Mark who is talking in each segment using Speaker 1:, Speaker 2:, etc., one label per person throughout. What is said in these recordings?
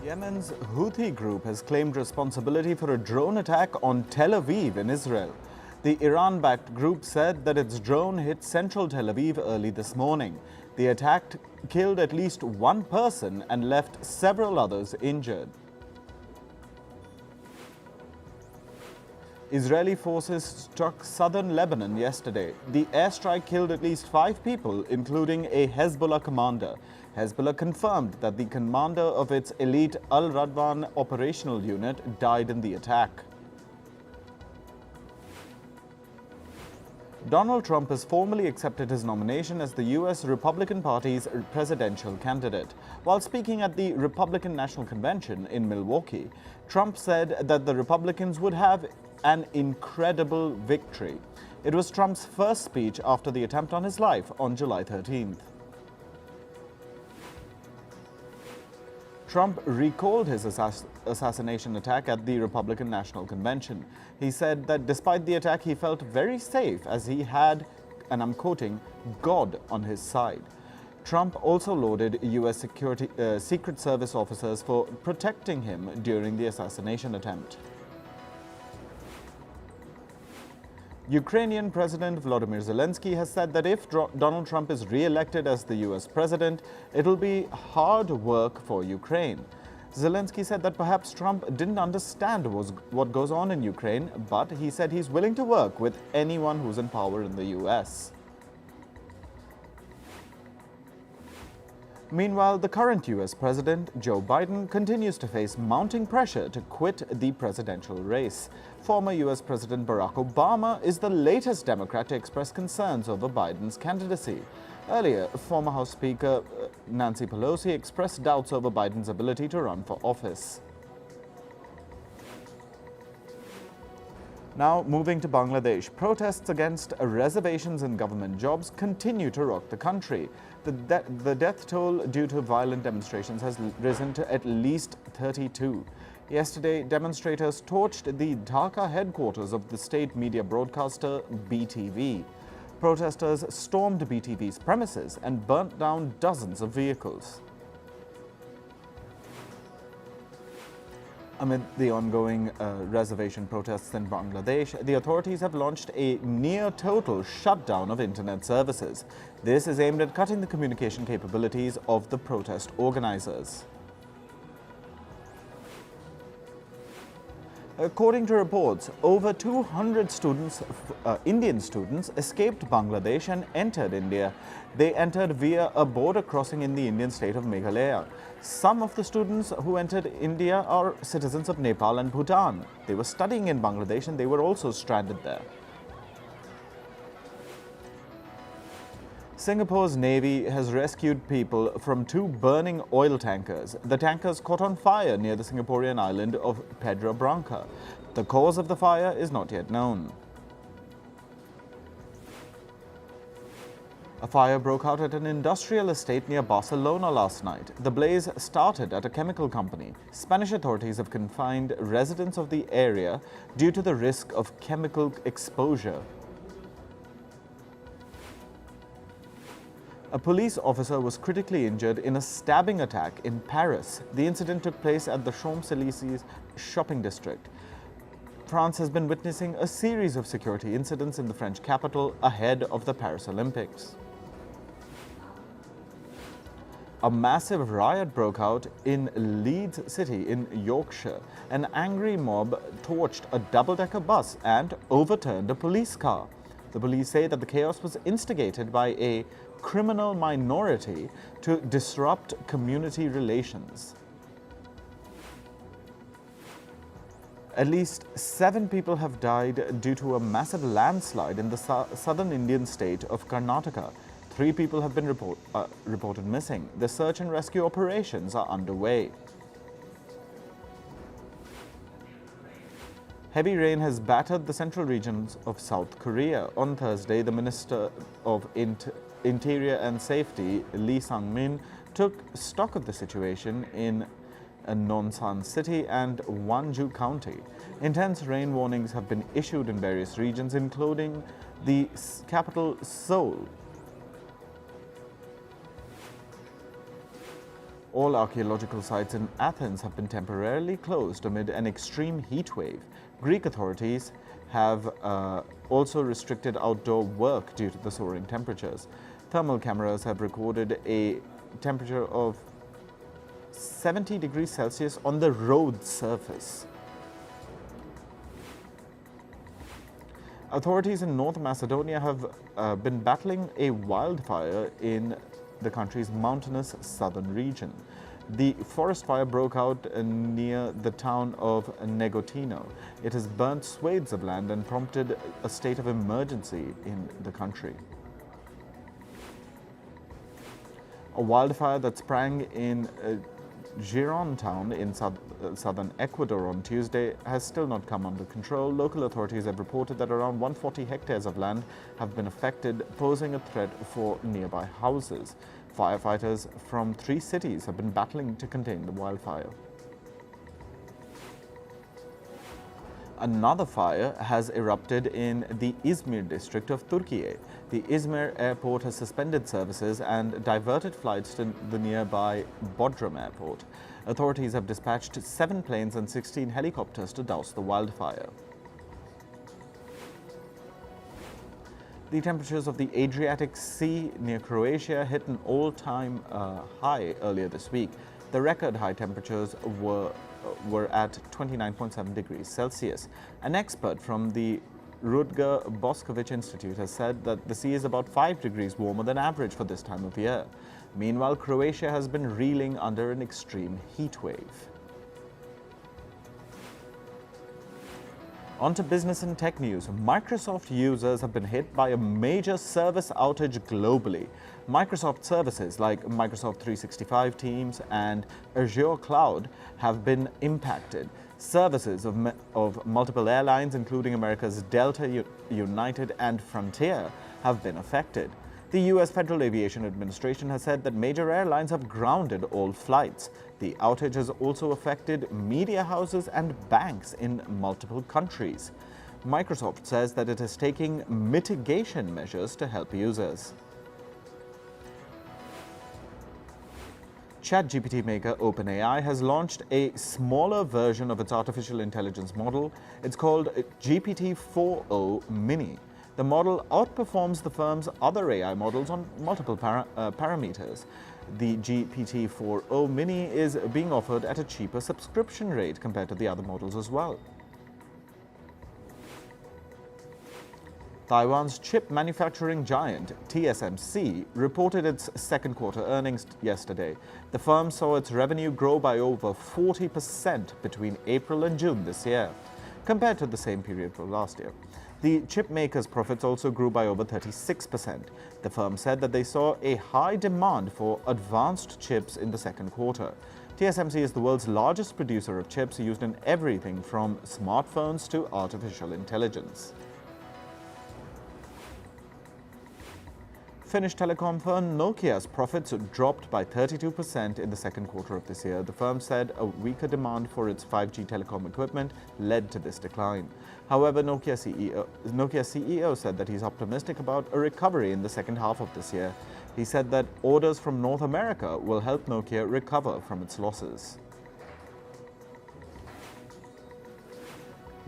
Speaker 1: Yemen's Houthi group has claimed responsibility for a drone attack on Tel Aviv in Israel. The Iran-backed group said that its drone hit central Tel Aviv early this morning. The attack killed at least one person and left several others injured. Israeli forces struck southern Lebanon yesterday. The airstrike killed at least 5 people, including a Hezbollah commander. Hezbollah confirmed that the commander of its elite Al-Radwan operational unit died in the attack. Donald Trump has formally accepted his nomination as the U.S. Republican Party's presidential candidate. While speaking at the Republican National Convention in Milwaukee, Trump said that the Republicans would have an incredible victory. It was Trump's first speech after the attempt on his life on July 13th. Trump recalled his assassination attack at the Republican National Convention. He said that despite the attack, he felt very safe as he had, and I'm quoting, God on his side. Trump also lauded U.S. Secret Service officers for protecting him during the assassination attempt. Ukrainian President Volodymyr Zelensky has said that if Donald Trump is re-elected as the U.S. president, it'll be hard work for Ukraine. Zelensky said that perhaps Trump didn't understand what goes on in Ukraine, but he said he's willing to work with anyone who's in power in the U.S. Meanwhile, the current U.S. President, Joe Biden, continues to face mounting pressure to quit the presidential race. Former U.S. President Barack Obama is the latest Democrat to express concerns over Biden's candidacy. Earlier, former House Speaker Nancy Pelosi expressed doubts over Biden's ability to run for office. Now, moving to Bangladesh, protests against reservations in government jobs continue to rock the country. The death toll due to violent demonstrations has risen to at least 32. Yesterday, demonstrators torched the Dhaka headquarters of the state media broadcaster BTV. Protesters stormed BTV's premises and burnt down dozens of vehicles. Amid the ongoing reservation protests in Bangladesh, the authorities have launched a near-total shutdown of internet services. This is aimed at cutting the communication capabilities of the protest organizers. According to reports, over 200 Indian students escaped Bangladesh and entered India. They entered via a border crossing in the Indian state of Meghalaya. Some of the students who entered India are citizens of Nepal and Bhutan. They were studying in Bangladesh and they were also stranded there. Singapore's Navy has rescued people from 2 burning oil tankers. The tankers caught on fire near the Singaporean island of Pedra Branca. The cause of the fire is not yet known. A fire broke out at an industrial estate near Barcelona last night. The blaze started at a chemical company. Spanish authorities have confined residents of the area due to the risk of chemical exposure. A police officer was critically injured in a stabbing attack in Paris. The incident took place at the Champs-Élysées shopping district. France has been witnessing a series of security incidents in the French capital ahead of the Paris Olympics. A massive riot broke out in Leeds City in Yorkshire. An angry mob torched a double-decker bus and overturned a police car. The police say that the chaos was instigated by a criminal minority to disrupt community relations. At least 7 people have died due to a massive landslide in the southern Indian state of Karnataka. 3 people have been reported missing. The search and rescue operations are underway. Heavy rain has battered the central regions of South Korea. On Thursday, the Minister of Interior and Safety, Lee Sang-min, took stock of the situation in Nonsan City and Wonju County. Intense rain warnings have been issued in various regions, including the capital, Seoul. All archaeological sites in Athens have been temporarily closed amid an extreme heat wave. Greek authorities have also restricted outdoor work due to the soaring temperatures. Thermal cameras have recorded a temperature of 70 degrees Celsius on the road surface. Authorities in North Macedonia have been battling a wildfire in the country's mountainous southern region. The forest fire broke out near the town of Negotino. It has burnt swathes of land and prompted a state of emergency in the country. A wildfire that sprang in Giron town in southern Ecuador on Tuesday has still not come under control. Local authorities have reported that around 140 hectares of land have been affected, posing a threat for nearby houses. Firefighters from 3 cities have been battling to contain the wildfire. Another fire has erupted in the Izmir district of Turkey. The Izmir airport has suspended services and diverted flights to the nearby Bodrum airport. Authorities have dispatched 7 planes and 16 helicopters to douse the wildfire. The temperatures of the Adriatic Sea near Croatia hit an all-time high earlier this week. The record high temperatures were at 29.7 degrees Celsius. An expert from the Rudger Boskovic Institute has said that the sea is about 5 degrees warmer than average for this time of year. Meanwhile, Croatia has been reeling under an extreme heat wave. On to business and tech news. Microsoft users have been hit by a major service outage globally. Microsoft services like Microsoft 365 Teams and Azure Cloud have been impacted. Services of multiple airlines, including America's Delta, United and Frontier, have been affected. The US Federal Aviation Administration has said that major airlines have grounded all flights. The outage has also affected media houses and banks in multiple countries. Microsoft says that it is taking mitigation measures to help users. ChatGPT maker OpenAI has launched a smaller version of its artificial intelligence model. It's called GPT-4o Mini. The model outperforms the firm's other AI models on multiple parameters. The GPT-4o Mini is being offered at a cheaper subscription rate compared to the other models as well. Taiwan's chip manufacturing giant, TSMC, reported its second quarter earnings yesterday. The firm saw its revenue grow by over 40% between April and June this year, compared to the same period for last year. The chip maker's profits also grew by over 36%. The firm said that they saw a high demand for advanced chips in the second quarter. TSMC is the world's largest producer of chips used in everything from smartphones to artificial intelligence. Finnish telecom firm Nokia's profits dropped by 32% in the second quarter of this year. The firm said a weaker demand for its 5G telecom equipment led to this decline. However, Nokia CEO said that he's optimistic about a recovery in the second half of this year. He said that orders from North America will help Nokia recover from its losses.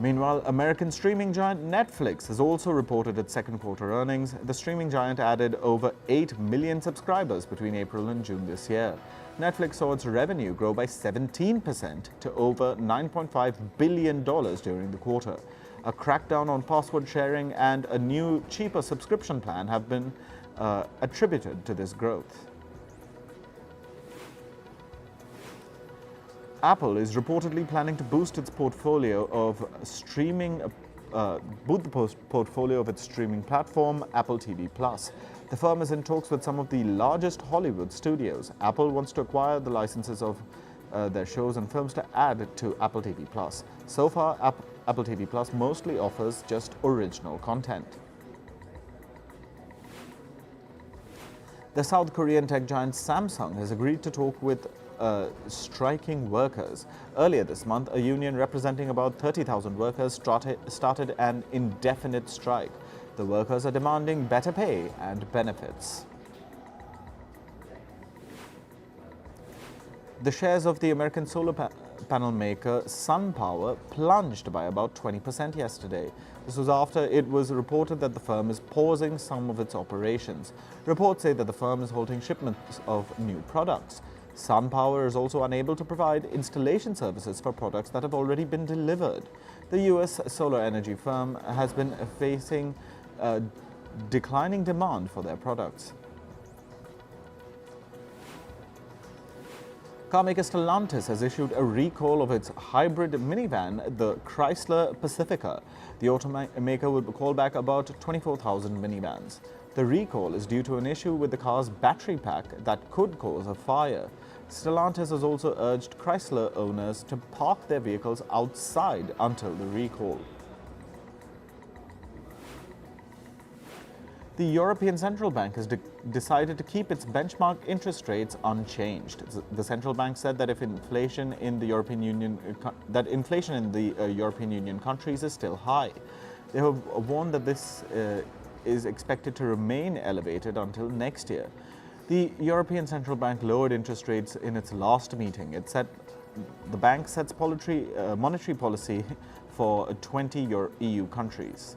Speaker 1: Meanwhile, American streaming giant Netflix has also reported its second quarter earnings. The streaming giant added over 8 million subscribers between April and June this year. Netflix saw its revenue grow by 17% to over $9.5 billion during the quarter. A crackdown on password sharing and a new, cheaper subscription plan have been attributed to this growth. Apple is reportedly planning to boost its portfolio of streaming, portfolio of its streaming platform, Apple TV+. The firm is in talks with some of the largest Hollywood studios. Apple wants to acquire the licenses of their shows and films to add to Apple TV+. So far, Apple TV+ mostly offers just original content. The South Korean tech giant Samsung has agreed to talk with striking workers. Earlier this month, a union representing about 30,000 workers started an indefinite strike. The workers are demanding better pay and benefits. The shares of the American solar panel maker SunPower plunged by about 20% yesterday. This was after it was reported that the firm is pausing some of its operations. Reports say that the firm is halting shipments of new products. SunPower is also unable to provide installation services for products that have already been delivered. The U.S. solar energy firm has been facing declining demand for their products. Carmaker Stellantis has issued a recall of its hybrid minivan, the Chrysler Pacifica. The automaker will call back about 24,000 minivans. The recall is due to an issue with the car's battery pack that could cause a fire. Stellantis has also urged Chrysler owners to park their vehicles outside until the recall. The European Central Bank has decided to keep its benchmark interest rates unchanged. The central bank said that inflation in the European Union countries is still high. They have warned that this is expected to remain elevated until next year. The European Central Bank lowered interest rates in its last meeting. It said the bank sets monetary policy for 20 EU countries.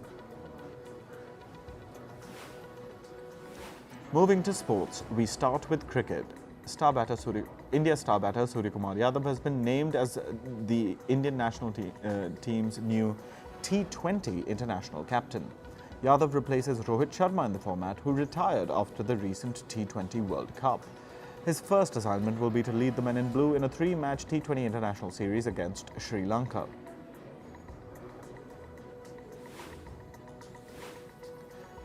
Speaker 1: Moving to sports, we start with cricket. India star batter Suryakumar Yadav has been named as the Indian national team's new T20 international captain. Yadav replaces Rohit Sharma in the format, who retired after the recent T20 World Cup. His first assignment will be to lead the men in blue in a 3-match T20 international series against Sri Lanka.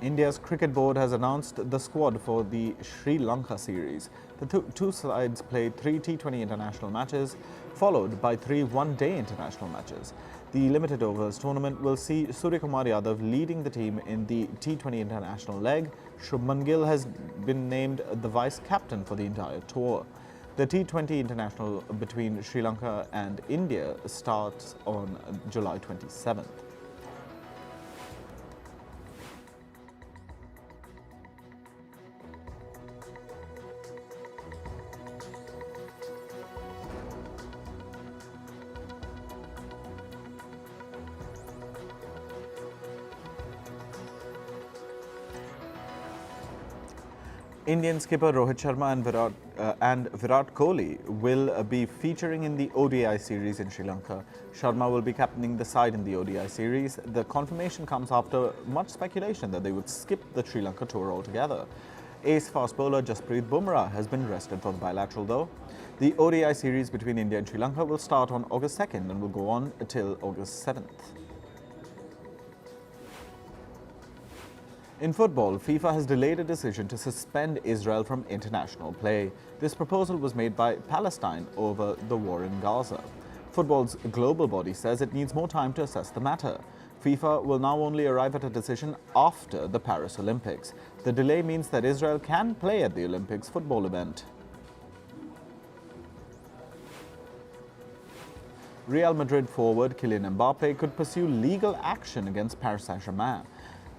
Speaker 1: India's cricket board has announced the squad for the Sri Lanka series. The two sides played 3 T20 international matches, followed by 3 one-day international matches. The limited overs tournament will see Suryakumar Yadav leading the team in the T20 international leg. Shubman Gill has been named the vice-captain for the entire tour. The T20 international between Sri Lanka and India starts on July 27th. Indian skipper Rohit Sharma and Virat Kohli will be featuring in the ODI series in Sri Lanka. Sharma will be captaining the side in the ODI series. The confirmation comes after much speculation that they would skip the Sri Lanka tour altogether. Ace fast bowler Jasprit Bumrah has been rested for the bilateral though. The ODI series between India and Sri Lanka will start on August 2nd and will go on until August 7th. In football, FIFA has delayed a decision to suspend Israel from international play. This proposal was made by Palestine over the war in Gaza. Football's global body says it needs more time to assess the matter. FIFA will now only arrive at a decision after the Paris Olympics. The delay means that Israel can play at the Olympics football event. Real Madrid forward Kylian Mbappe could pursue legal action against Paris Saint-Germain.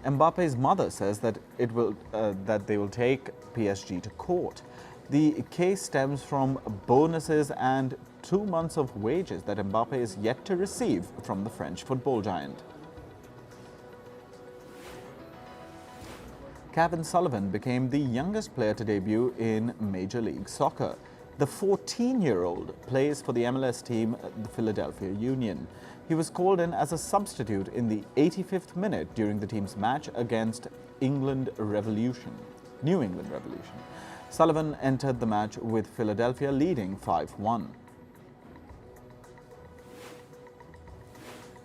Speaker 1: Mbappe's mother says that they will take PSG to court. The case stems from bonuses and 2 months of wages that Mbappe is yet to receive from the French football giant. Kevin Sullivan became the youngest player to debut in Major League Soccer. The 14-year-old plays for the MLS team, the Philadelphia Union. He was called in as a substitute in the 85th minute during the team's match against New England Revolution. Sullivan entered the match with Philadelphia leading 5-1.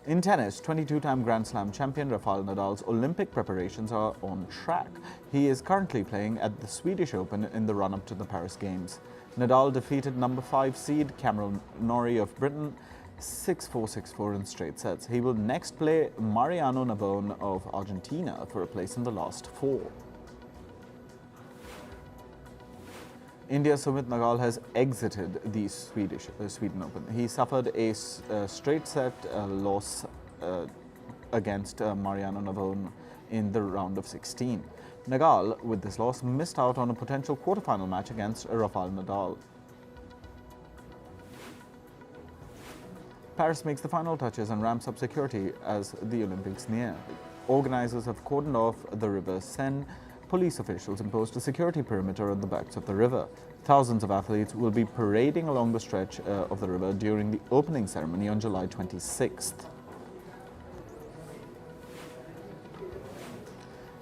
Speaker 1: In tennis, 22-time Grand Slam champion Rafael Nadal's Olympic preparations are on track. He is currently playing at the Swedish Open in the run-up to the Paris Games. Nadal defeated number 5 seed Cameron Norrie of Britain 6-4, 6-4 in straight sets. He will next play Mariano Navone of Argentina for a place in the last 4. India's Sumit Nagal has exited the Sweden Open. He suffered a straight set loss against Mariano Navone in the round of 16. Nagal, with this loss, missed out on a potential quarterfinal match against Rafael Nadal. Paris makes the final touches and ramps up security as the Olympics near. Organizers have cordoned off the river Seine. Police officials imposed a security perimeter on the banks of the river. Thousands of athletes will be parading along the stretch of the river during the opening ceremony on July 26th.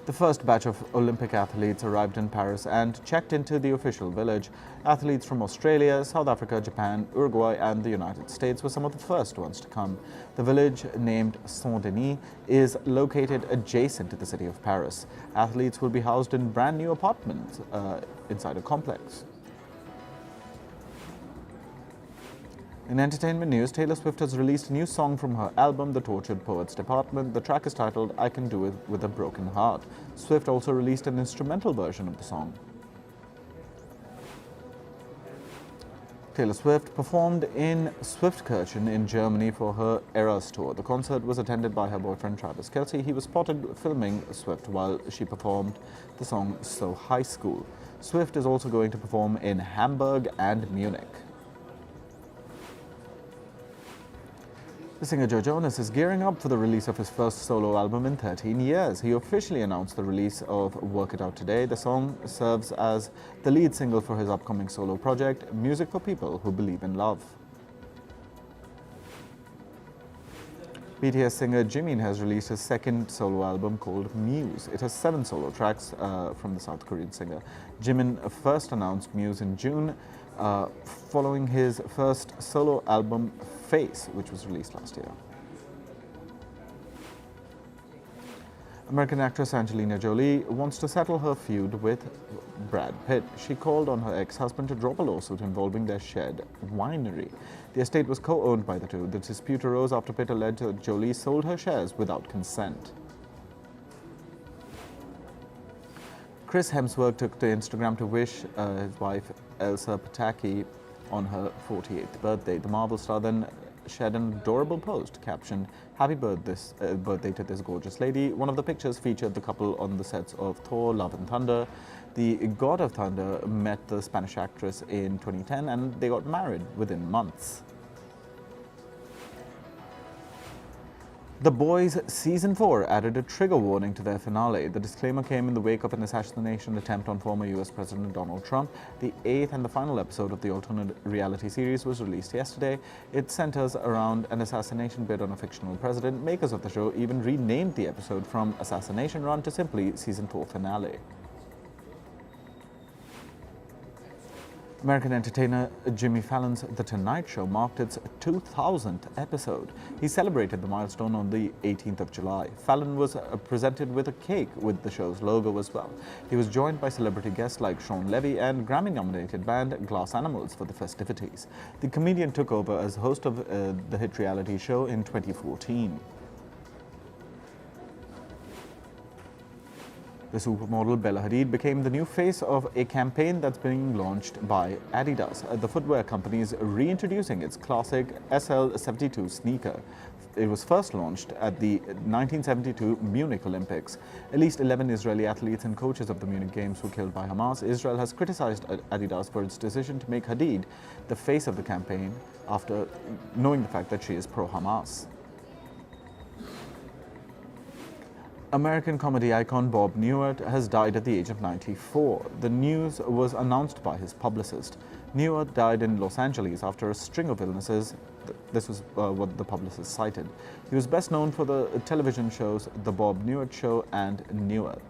Speaker 1: The first batch of Olympic athletes arrived in Paris and checked into the official village. Athletes from Australia, South Africa, Japan, Uruguay and the United States were some of the first ones to come. The village, named Saint-Denis, is located adjacent to the city of Paris. Athletes will be housed in brand new apartments inside a complex. In entertainment news, Taylor Swift has released a new song from her album, The Tortured Poets Department. The track is titled, I Can Do It With a Broken Heart. Swift also released an instrumental version of the song. Taylor Swift performed in Swiftkirchen in Germany for her Eras tour. The concert was attended by her boyfriend Travis Kelce. He was spotted filming Swift while she performed the song So High School. Swift is also going to perform in Hamburg and Munich. The singer Joe Jonas is gearing up for the release of his first solo album in 13 years. He officially announced the release of Work It Out today. The song serves as the lead single for his upcoming solo project, Music for People Who Believe in Love. BTS singer Jimin has released his second solo album called Muse. It has 7 solo tracks from the South Korean singer. Jimin first announced Muse in June, following his first solo album, Face, which was released last year. American actress Angelina Jolie wants to settle her feud with Brad Pitt. She called on her ex-husband to drop a lawsuit involving their shared winery. The estate was co-owned by the two. The dispute arose after Pitt alleged that Jolie sold her shares without consent. Chris Hemsworth took to Instagram to wish his wife Elsa Pataki on her 48th birthday. The Marvel star then shared an adorable post captioned, "Happy birthday to this gorgeous lady." One of the pictures featured the couple on the sets of Thor, Love and Thunder. The God of Thunder met the Spanish actress in 2010 and they got married within months. The Boys Season 4 added a trigger warning to their finale. The disclaimer came in the wake of an assassination attempt on former US President Donald Trump. The 8th and the final episode of the alternate reality series was released yesterday. It centers around an assassination bid on a fictional president. Makers of the show even renamed the episode from Assassination Run to simply Season 4 Finale. American entertainer Jimmy Fallon's The Tonight Show marked its 2000th episode. He celebrated the milestone on the 18th of July. Fallon was presented with a cake with the show's logo as well. He was joined by celebrity guests like Sean Levy and Grammy-nominated band Glass Animals for the festivities. The comedian took over as host of the hit reality show in 2014. The supermodel Bella Hadid became the new face of a campaign that's being launched by Adidas. The footwear company is reintroducing its classic SL72 sneaker. It was first launched at the 1972 Munich Olympics. At least 11 Israeli athletes and coaches of the Munich Games were killed by Hamas. Israel has criticized Adidas for its decision to make Hadid the face of the campaign after knowing the fact that she is pro-Hamas. American comedy icon Bob Newhart has died at the age of 94. The news was announced by his publicist. Newhart died in Los Angeles after a string of illnesses. This was what the publicist cited. He was best known for the television shows The Bob Newhart Show and Newhart.